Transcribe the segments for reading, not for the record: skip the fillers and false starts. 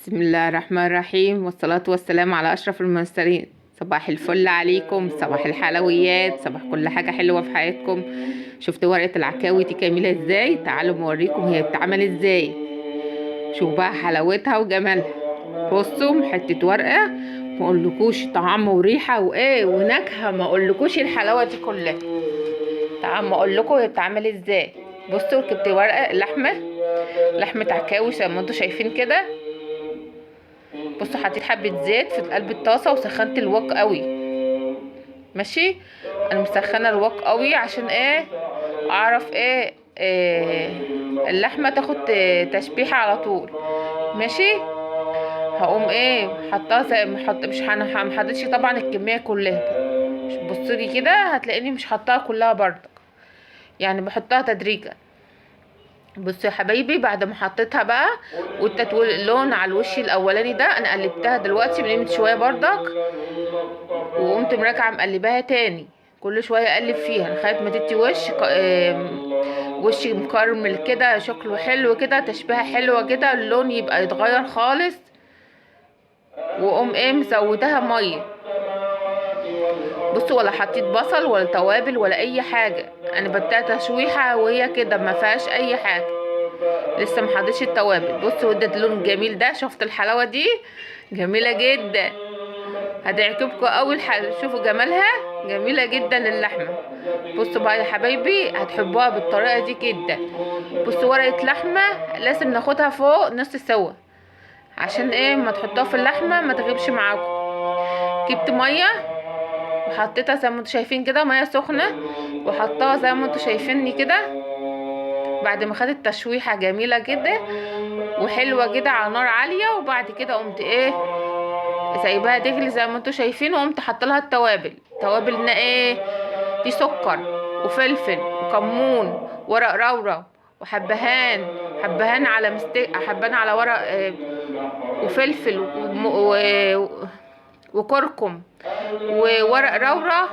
بسم الله الرحمن الرحيم، والصلاة والسلام على أشرف المرسلين. صباح الفل عليكم، صباح الحلويات، صباح كل حاجة حلوة في حياتكم. شفتوا ورقة العكاوي دي جميلة ازاي؟ تعالوا موريكم هي بتتعمل ازاي. شوفوا بقى حلاوتها وجمالها. بصوا حتة ورقة ما اقولكوش طعم وريحة وايه ونكهة، ما اقولكوش الحلاوة دي كلها. تعالوا ما اقولكم هي بتتعمل ازاي. بصوا ركبت ورقة لحمة عكاوي زي ما انتوا شايفين كده. بصوا حطيت حبة زيت في قلب الطاسة وسخنت الوك قوي. ماشي، انا مسخنة الوك قوي عشان ايه؟ اعرف إيه اللحمة تاخد تشبيحة على طول. ماشي، هقوم حطها زي ما حط، مش محطتش طبعا الكمية كلها. بصولي كده هتلاقيني مش حطها كلها برضك، يعني بحطها تدريجا. بصوا يا حبايبي، بعد ما حطيتها بقى وادت اللون على الوش الاولاني ده، انا قلبتها دلوقتي من قيمه شويه بردك، وقمت مراجعه مقلباها تاني. كل شويه اقلب فيها لغايه ما تدي وش مكرمل كده، شكله حلو كده، تشبيهه حلوه كده، اللون يبقى يتغير خالص. واقوم مزودها ميه. بصوا، ولا حطيت بصل ولا توابل ولا اي حاجه، انا بديها تشويحه وهي كده ما فيهاش اي حاجه، لسه ما حطيتش التوابل. بصوا ادت اللون الجميل ده، شفت الحلاوه دي جميله جدا، هتعجبكم قوي. شوفوا جمالها، جميله جدا اللحمه. بصوا بقى يا حبايبي، هتحبوها بالطريقه دي جدا. بصوا ورقه لحمه لازم ناخدها فوق نص سوا، عشان ما تحطوها في اللحمه ما تغيبش معاكم. جبت ميه وحطيتها زي ما انتوا شايفين كده، ميه سخنه، وحطها زي ما انتوا شايفيني كده. بعد ما خدت تشويحه جميله جدا وحلوه كده على نار عاليه، وبعد كده قمت سايباها تغلي زي ما انتوا شايفين، وقمت حاطه لها التوابل. توابلنا دي سكر وفلفل وكمون، ورق رورة، وحبهان، حبهان على حبهان على ورق، وفلفل وكركم وورق رورة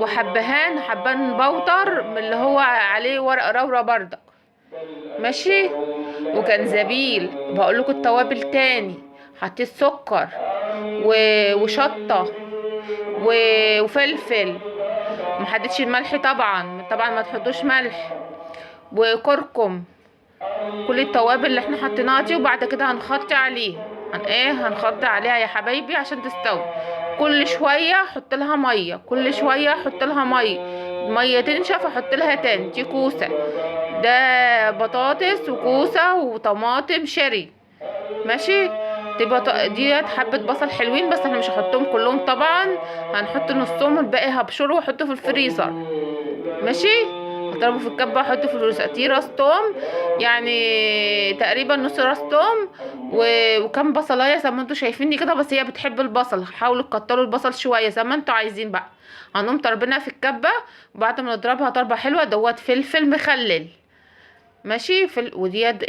حبهان بودر من اللي هو عليه ورق رورة بردك. ماشي، وجنزبيل. بقول لكم التوابل تاني، حطيت سكر وشطه وفلفل، محددش الملح طبعا ما تحطوش ملح، وكركم. كل التوابل اللي احنا حطيناها دي، وبعد كده هنخطي عليها. هنخطي عليها يا حبايبي عشان تستوي. كل شويه احط لها ميه، كل شويه احط لها ميه تنشف احط لها تاني. دي كوسه، ده بطاطس وكوسه وطماطم شيري. ماشي، ديت حبة بصل حلوين، بس احنا مش هحطهم كلهم طبعا، هنحط نصهم والباقي هبشره واحطه في الفريزر. ماشي، هضربه في الكبة واحطه في الفريزر. دي راس توم، يعني تقريبا نص راس توم وكم بصلايه زي ما انتوا شايفيني كده، بس هي بتحب البصل، حاولوا تكتروا البصل شويه زي ما انتوا عايزين بقى. هنقوم ضربينها في الكبة، وبعد ما نضربها ضربه حلوه دوت فلفل مخلل. ماشي، وديت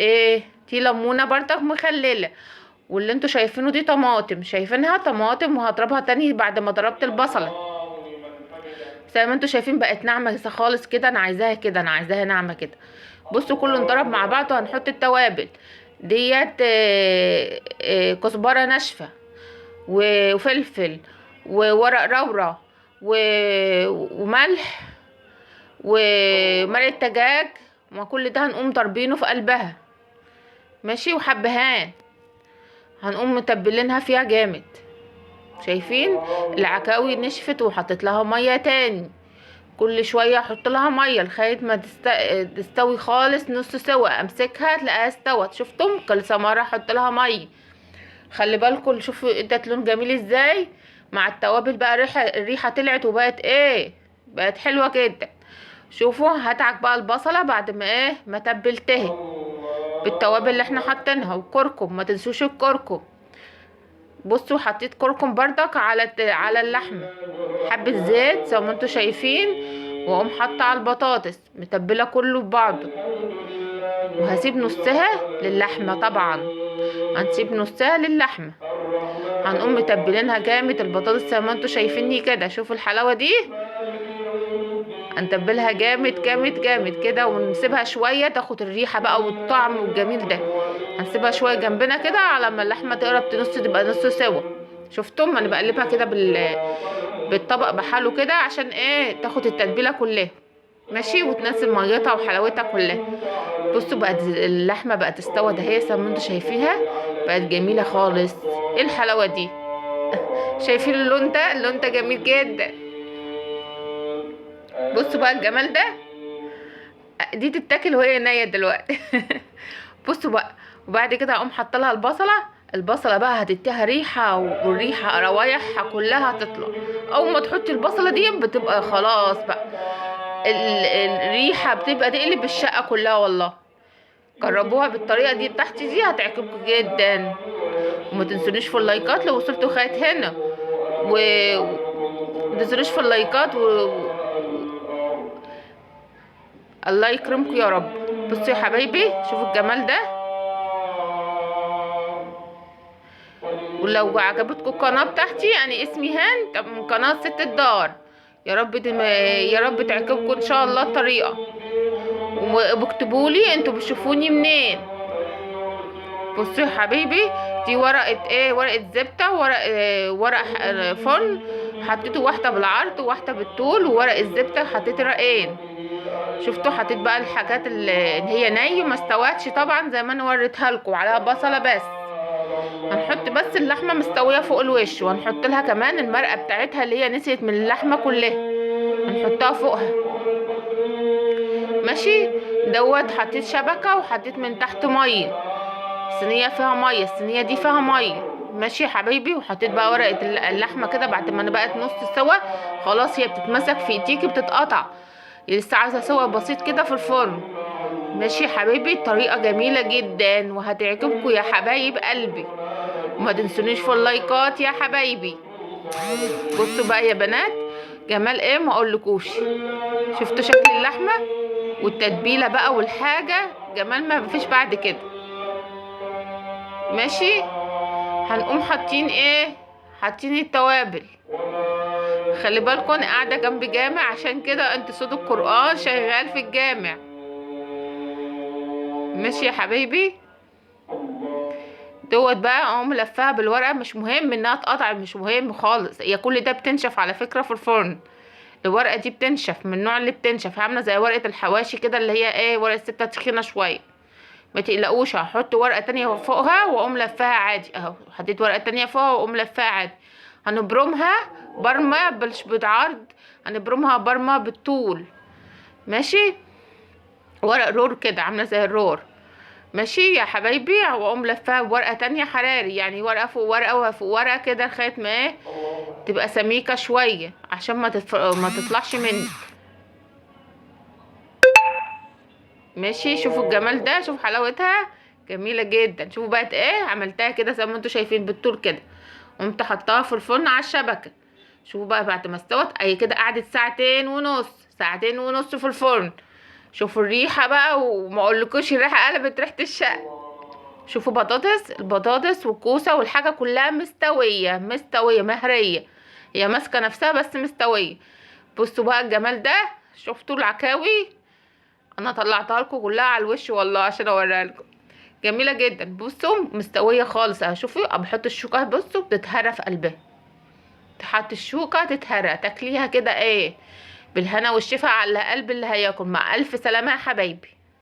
دي ليمونه برضك مخلله. واللي انتوا شايفينه دي طماطم، شايفينها طماطم، وهضربها تاني بعد ما ضربت البصله. زي ما انتوا شايفين بقت ناعمه خالص كده، انا عايزاها كده، انا عايزاها ناعمه كده. بصوا كله انضرب مع بعض، وهنحط التوابل ديت. كزبره ناشفه وفلفل وورق رورة وملح ومرق دجاج، وكل ده هنقوم ضربينه في قلبها. ماشي، وحبهان هنقوم متبلينها فيها جامد. شايفين العكاوي نشفت وحطيت لها ميه تاني. كل شويه احط لها ميه لغايه ما تستوي خالص نص سوا، امسكها تلاقيها استوت. شفتم كل مره احط لها ميه. خلي بالكم، شوفوا ادت لون جميل ازاي مع التوابل بقى. الريحه طلعت وبقت بقت حلوه جدا. شوفوا، هدعك بقى البصله بعد ما تبلتها بالتوابل اللي احنا حاطينها، وكركم، ما تنسوش الكركم. بصوا حطيت كركم بردك على اللحمه، حبه زيت زي ما انتوا شايفين، واقوم حاطه على البطاطس متبله كله ببعضه. وهسيب نصها للحمه طبعا، هنسيب نصها للحمه. هنقوم متبلينها جامد البطاطس زي ما انتوا شايفيني كده. شوفوا الحلاوه دي، هنتبلها جامد جامد جامد كده، ونسيبها شويه تاخد الريحه بقى والطعم والجميل ده. هنسيبها شويه جنبنا كده على ما اللحمه تقرب تبقى نص سوا. شفتم؟ انا بقلبها كده بالطبق بحاله كده عشان ايه تاخد التتبيله كلها. ماشي، وتنزل ميتها وحلاوتها كلها. بصوا بقت اللحمه بقت استوت اهي زي ما انتم شايفينها، بقت جميله خالص. ايه الحلاوه دي؟ شايفين اللون ده؟ اللون ده جميل جدا. بصوا بقى الجمال ده، دي تتاكل وهي نية دلوقتي. بصوا بقى، وبعد كده اقوم حاطه لها البصله بقى هتديها ريحه، والريحه روايحها كلها هتطلع. اول ما تحطي البصله دي بتبقى خلاص بقى الريحه بتبقى تقلب الشقه كلها. والله جربوها بالطريقه دي بتاعتي دي هتعجبكم جدا. وما تنسونيش في اللايكات لو وصلتوا لغايه هنا، ما تنسونيش في اللايكات الله يكرمكم يا رب. بصوا يا حبايبي، شوفوا الجمال ده. ولو عجبتكم القناه بتاعتي، يعني اسمي هان من قناه ست الدار، يا رب يا رب تعجبكم ان شاء الله الطريقه. وبكتبوا لي انتوا بتشوفوني منين. بصوا يا حبيبي، دي ورقه ايه؟ ورقه زبده، ورق فرن. حطيته واحده بالعرض وواحده بالطول، وورق الزبده حطيت رقين. شفتوا؟ حطيت بقى الحاجات اللي هي ني ما استوتش طبعا زي ما انا وريتها لكم، عليها بصله بس. هنحط بس اللحمه مستويه فوق الوش، وهنحط لها كمان المرقه بتاعتها اللي هي نسيت من اللحمه كلها، هنحطها فوقها. ماشي دوت. حطيت شبكه وحطيت من تحت ميه، الصينيه فيها ميه، الصينيه دي فيها ميه. ماشي يا حبايبي. وحطيت بقى ورقه اللحمه كده بعد ما انا بقت نص سوا، خلاص هي بتتمسك في ايديكي بتتقطع، لسه عايزه سوا بسيط كده في الفرن. ماشي يا حبايبي، طريقه جميله جدا وهتعجبكم يا حبايب قلبي. وما تنسونيش في اللايكات يا حبايبي. بصوا بقى يا بنات، جمال ايه ما اقولكوش. شفتوا شكل اللحمه والتتبيله بقى والحاجه، جمال ما فيش بعد كده. ماشي. هنقوم حاطين ايه؟ حاطين التوابل. خلي بالكم انا قاعده جنب جامع، عشان كده انت صوت القرآن شغال في الجامع. ماشي يا حبايبي. دوت بقى اقوم لفاها بالورقه، مش مهم انها تقطع، مش مهم خالص، هي كل ده بتنشف على فكره في الفرن. الورقه دي بتنشف من النوع اللي بتنشف، عامله زي ورقه الحواشي كده اللي هي ايه، ورقه الستة تخينه شويه. ما تقلقوش، هحط ورقه تانية فوقها واقوم لفاها عادي اهو. حطيت ورقه تانية فوقها واقوم لفاها عادي. هنبرمها برمه مش بالعرض، هنبرمها برمه بالطول. ماشي. ورق رور كده، عامله زي الرور. ماشي يا حبايبي. واقوم لفاها بورقه تانية حراري، يعني ورقه فوق ورقه وفوق ورقه كده لغايه ما ايه تبقى سميكه شويه عشان ما تطلعش منك. ماشي. شوفوا الجمال ده، شوفوا حلاوتها جميله جدا. شوفوا بقت ايه، عملتها كده زي ما انتوا شايفين بالطول كده، قمت حطاها في الفرن على الشبكه. شوفوا بقى بعد ما استوت اهي كده، قعدت ساعتين ونص في الفرن. شوفوا الريحه بقى، وما اقولكوش الريحه قلبت ريحه الشقه. شوفوا البطاطس والكوسه والحاجه كلها مستويه مهريه، هي ماسكه نفسها بس مستويه. بصوا بقى الجمال ده. شفتوا العكاوي؟ انا طلعتها لكم كلها على الوش والله عشان اوريها لكم، جميله جدا. بصوا مستويه خالص اهي. شوفوا بحط الشوكه، بصوا بتتهرى في قلبها، تحط الشوكه تتهرى، تاكليها كده ايه بالهنا والشفا على قلب اللي هياكل. مع الف سلامه يا حبايبي.